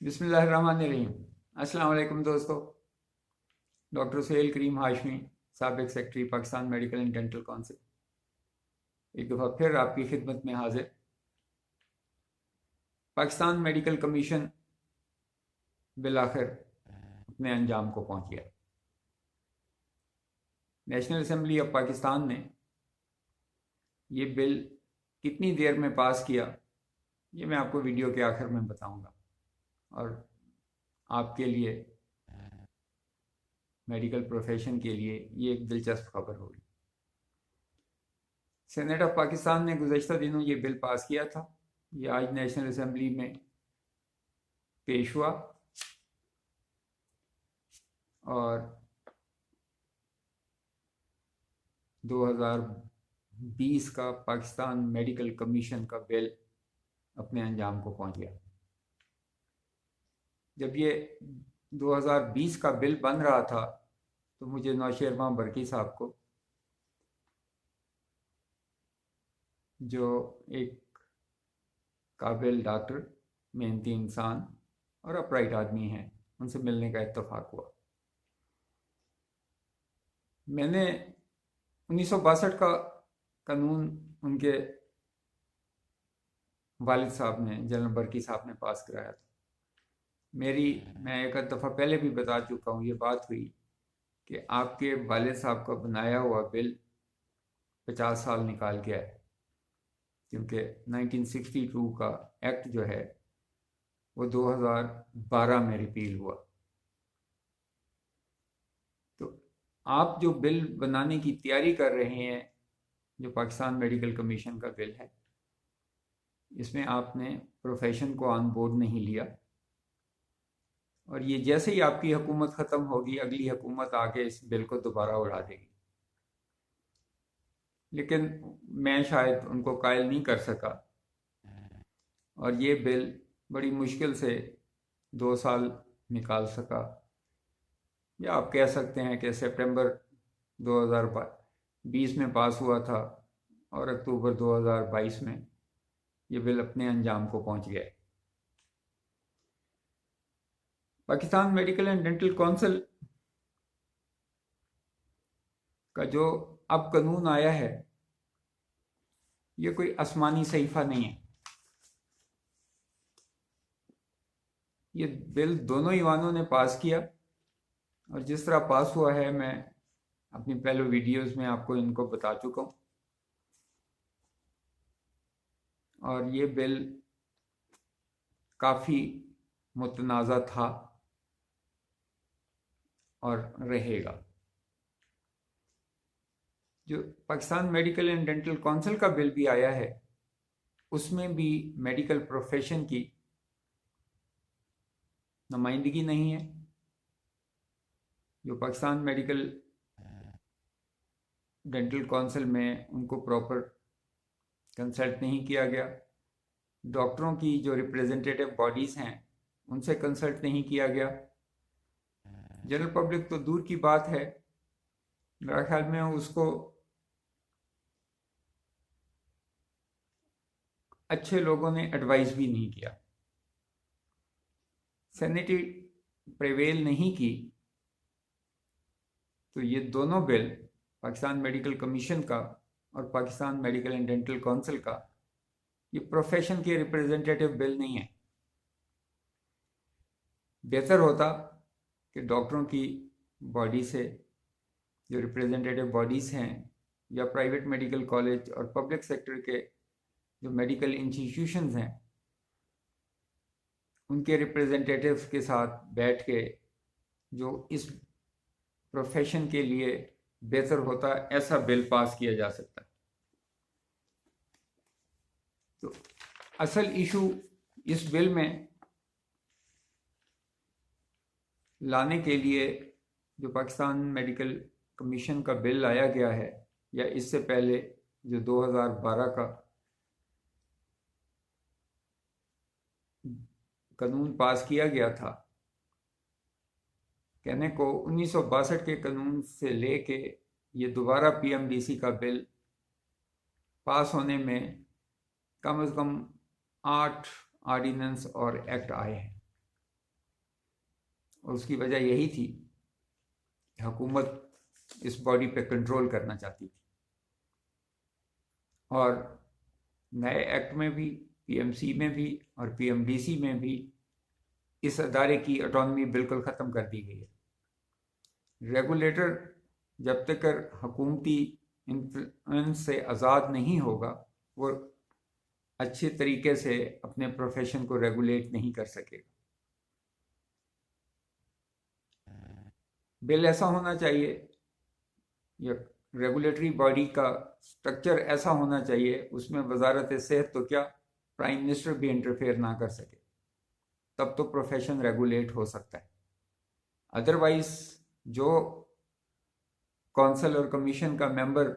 बिस्मिल्लाहिर्रहमानिर्रहीम। अस्सलाम वालेकुम दोस्तों। डॉक्टर सुहेल करीम हाशमी, साबिक secretary Pakistan medical and dental council, एक दफ़ा फिर आपकी खिदमत में हाजिर। पाकिस्तान मेडिकल कमीशन बिल आखिर अपने अंजाम को पहुंच गया। नेशनल असम्बली ऑफ पाकिस्तान ने ये बिल कितनी देर में पास किया, ये मैं आपको वीडियो के आखिर में बताऊंगा और आपके लिए, मेडिकल प्रोफेशन के लिए ये एक दिलचस्प खबर होगी। सेनेट ऑफ पाकिस्तान ने गुज़श्ता दिनों ये बिल पास किया था। ये आज नेशनल असम्बली में पेश हुआ और 2020 का पाकिस्तान मेडिकल कमीशन का बिल अपने अंजाम को पहुंच गया। जब ये 2020 का बिल बन रहा था तो मुझे नौशेरमा बरकी साहब को, जो एक काबिल डॉक्टर, मेहनती इंसान और अपराइट आदमी हैं, उनसे मिलने का इत्तेफाक हुआ। मैंने 1962 का कानून उनके वालिद साहब ने, जनरल बरकी साहब ने पास कराया था। मैं एक दफ़ा पहले भी बता चुका हूँ, ये बात हुई कि आपके वालिद साहब का बनाया हुआ बिल 50 साल निकाल के आए, क्योंकि 1962 का एक्ट जो है वो 2012 में रिपील हुआ। तो आप जो बिल बनाने की तैयारी कर रहे हैं, जो पाकिस्तान मेडिकल कमीशन का बिल है, इसमें आपने प्रोफेशन को ऑन बोर्ड नहीं लिया और ये जैसे ही आपकी हुकूमत ख़त्म होगी, अगली हुकूमत आके इस बिल को दोबारा उड़ा देगी। लेकिन मैं शायद उनको कायल नहीं कर सका और ये बिल बड़ी मुश्किल से 2 साल निकाल सका, या आप कह सकते हैं कि सितंबर 2020 में पास हुआ था और अक्टूबर 2022 में ये बिल अपने अंजाम को पहुंच गया। Pakistan medical and dental council का जो अब कानून आया है, ये कोई आसमानी सहीफा नहीं है। ये बिल दोनों ईवानों ने पास किया और जिस तरह पास हुआ है, मैं अपनी पहले वीडियोस में आपको इनको बता चुका हूँ। और ये बिल काफ़ी मुतनाज़ा था और रहेगा। जो Pakistan medical and dental council का बिल भी आया है, उसमें भी मेडिकल प्रोफेशन की नुमाइंदगी नहीं है। जो पाकिस्तान मेडिकल डेंटल काउंसिल में उनको प्रॉपर कंसल्ट नहीं किया गया, डॉक्टरों की जो रिप्रेजेंटेटिव बॉडीज़ हैं उनसे कंसल्ट नहीं किया गया, जनरल पब्लिक तो दूर की बात है, मेरा ख्याल में उसको अच्छे लोगों ने एडवाइस भी नहीं किया। सेनेट प्रिवेल नहीं की तो ये दोनों बिल, पाकिस्तान मेडिकल कमीशन का और Pakistan medical and dental council का, ये प्रोफेशन के रिप्रेजेंटेटिव बिल नहीं है। बेहतर होता कि डॉक्टरों की बॉडी से, जो रिप्रेजेंटेटिव बॉडीज़ हैं, या प्राइवेट मेडिकल कॉलेज और पब्लिक सेक्टर के जो मेडिकल इंस्टीट्यूशंस हैं, उनके रिप्रेजेंटेटिव्स के साथ बैठ के जो इस प्रोफेशन के लिए बेहतर होता, ऐसा बिल पास किया जा सकता। तो असल इशू इस बिल में लाने के लिए, जो पाकिस्तान मेडिकल कमीशन का बिल लाया गया है, या इससे पहले जो 2012 का कानून पास किया गया था, कहने को 1962 के कानून से लेके ये दोबारा पीएमडीसी का बिल पास होने में कम से कम 8 ऑर्डिनेंस और एक्ट आए हैं। और उसकी वजह यही थी कि हुकूमत इस बॉडी पे कंट्रोल करना चाहती थी। और नए एक्ट में भी, पीएमसी में भी और पीएमडीसी में भी इस अदारे की ऑटोनॉमी बिल्कुल ख़त्म कर दी गई है। रेगुलेटर जब तक हुकूमती इन्फ्लुएंस से आज़ाद नहीं होगा, वो अच्छे तरीके से अपने प्रोफेशन को रेगुलेट नहीं कर सकेगा। बिल ऐसा होना चाहिए, या रेगुलेटरी बॉडी का स्ट्रक्चर ऐसा होना चाहिए, उसमें वजारत सेहत तो क्या, प्राइम मिनिस्टर भी इंटरफेयर ना कर सके, तब तो प्रोफेशन रेगुलेट हो सकता है। अदरवाइज जो कौंसिल और कमीशन का मेंबर,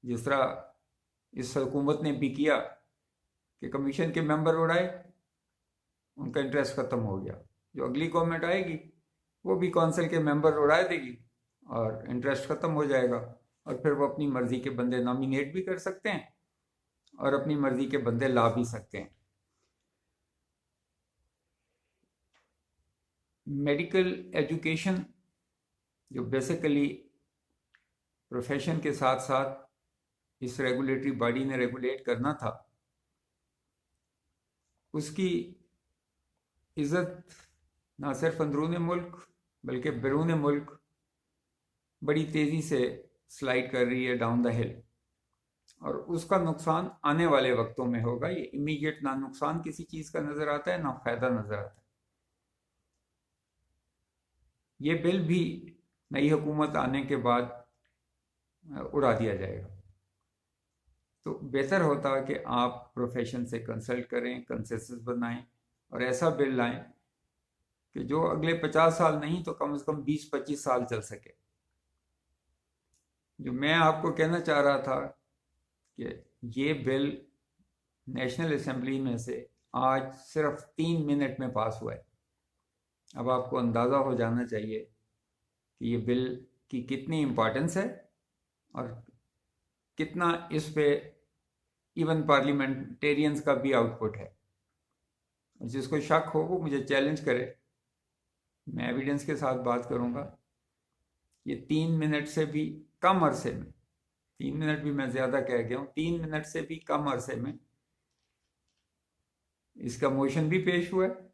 जिस तरह इस हुकूमत ने भी किया कि कमीशन के मेंबर उड़ाए, उनका इंटरेस्ट ख़त्म हो गया। जो अगली गवर्नमेंट आएगी वो भी कौंसिल के मेंबर उड़ा देगी और इंटरेस्ट ख़त्म हो जाएगा, और फिर वो अपनी मर्ज़ी के बंदे नॉमिनेट भी कर सकते हैं और अपनी मर्ज़ी के बंदे ला भी सकते हैं। मेडिकल एजुकेशन जो बेसिकली प्रोफेशन के साथ साथ इस रेगुलेटरी बॉडी ने रेगुलेट करना था, उसकी इज़्ज़त ना सिर्फ अंदरून मुल्क बल्कि बैरून मुल्क बड़ी तेज़ी से स्लाइड कर रही है डाउन द हिल, और उसका नुकसान आने वाले वक्तों में होगा। ये इमीडिएट ना नुकसान किसी चीज़ का नज़र आता है, ना फ़ायदा नज़र आता है। ये बिल भी नई हुकूमत आने के बाद उड़ा दिया जाएगा। तो बेहतर होता कि आप प्रोफेशन से कंसल्ट करें, कंसेंसस बनाएं और ऐसा बिल लाएं कि जो अगले 50 साल नहीं तो कम से कम 20-25 साल चल सके। जो मैं आपको कहना चाह रहा था कि ये बिल नेशनल असेंबली में से आज सिर्फ 3 मिनट में पास हुआ है। अब आपको अंदाज़ा हो जाना चाहिए कि ये बिल की कितनी इम्पोर्टेंस है और कितना इस पे इवन पार्लियामेंटेरियंस का भी आउटपुट है। जिसको शक हो वो मुझे चैलेंज करे, मैं एविडेंस के साथ बात करूंगा। ये 3 मिनट से भी कम अरसे में, 3 मिनट भी मैं ज़्यादा कह गया हूँ, 3 मिनट से भी कम अरसे में इसका मोशन भी पेश हुआ है,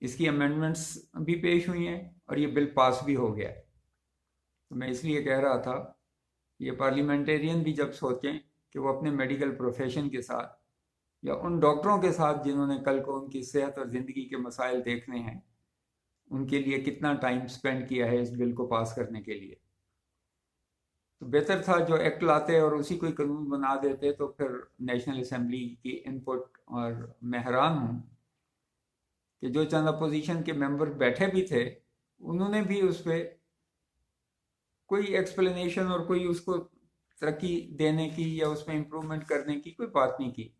इसकी अमेंडमेंट्स भी पेश हुई हैं और ये बिल पास भी हो गया है। तो मैं इसलिए कह रहा था, ये पार्लियामेंटेरियन भी जब सोचें कि वो अपने मेडिकल प्रोफेशन के साथ या उन डॉक्टरों के साथ जिन्होंने कल को उनकी सेहत और ज़िंदगी के मसाइल देखने हैं, उनके लिए कितना टाइम स्पेंड किया है इस बिल को पास करने के लिए। तो बेहतर था जो एक्ट लाते और उसी कोई कानून बना देते। तो फिर नेशनल असेंबली की इनपुट, और मैं हैरान हूँ कि जो चंद अपोजिशन के मेंबर बैठे भी थे, उन्होंने भी उस पर कोई एक्सप्लेनेशन और कोई उसको तरक्की देने की या उसमें इम्प्रूवमेंट करने की कोई बात नहीं की,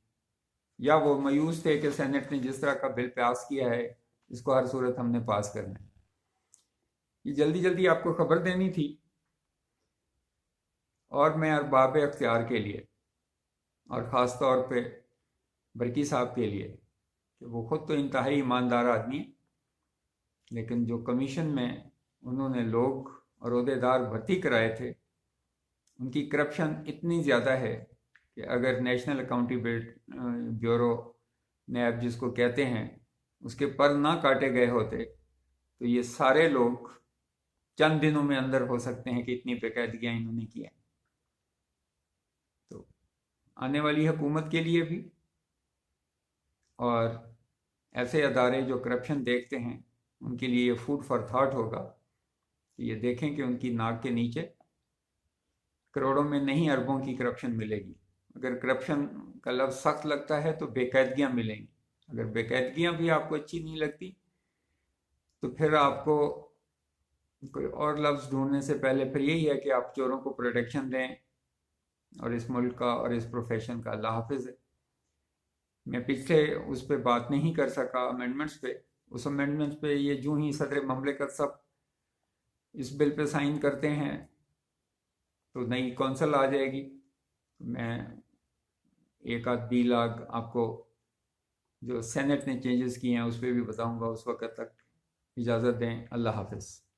या वो मायूस थे कि सेनेट ने जिस तरह का बिल पास किया है इसको हर सूरत हमने पास करना है। ये जल्दी जल्दी आपको खबर देनी थी, और मैं अरबाब अख्तियार के लिए और ख़ास तौर पे बरकी साहब के लिए, कि वो ख़ुद तो इंतहाई ईमानदार आदमी है, लेकिन जो कमीशन में उन्होंने लोग और ओहदेदार भर्ती कराए थे, उनकी करप्शन इतनी ज़्यादा है कि अगर नेशनल अकाउंटेबिलिटी ब्यूरो, नैब जिसको कहते हैं, उसके पर ना काटे गए होते तो ये सारे लोग चंद दिनों में अंदर हो सकते हैं कि इतनी बेकायदगियाँ इन्होंने की हैं। तो आने वाली हुकूमत के लिए भी और ऐसे अदारे जो करप्शन देखते हैं उनके लिए ये फूड फॉर थाट होगा कि ये देखें कि उनकी नाक के नीचे करोड़ों में नहीं अरबों की करप्शन मिलेगी। अगर करप्शन का लफ्ज़ सख्त लगता है तो बेकायदगियाँ मिलेंगी। अगर बेकायदगियाँ भी आपको अच्छी नहीं लगती तो फिर आपको कोई और लफ्ज़ ढूंढने से पहले फिर यही है कि आप चोरों को प्रोटेक्शन दें, और इस मुल्क का और इस प्रोफेशन का अल्लाह हाफिज़ है। मैं पिछले उस पर बात नहीं कर सका अमेंडमेंट्स पे। उस अमेंडमेंट्स पे ये जूँ ही सदर ममलिकत सब इस बिल पे साइन करते हैं तो नई कौंसल आ जाएगी। मैं एक आध बिल आपको जो सेनेट ने चेंजेस किए हैं उस पर भी बताऊंगा। उस वक्त तक इजाज़त दें। अल्लाह हाफ़िज़।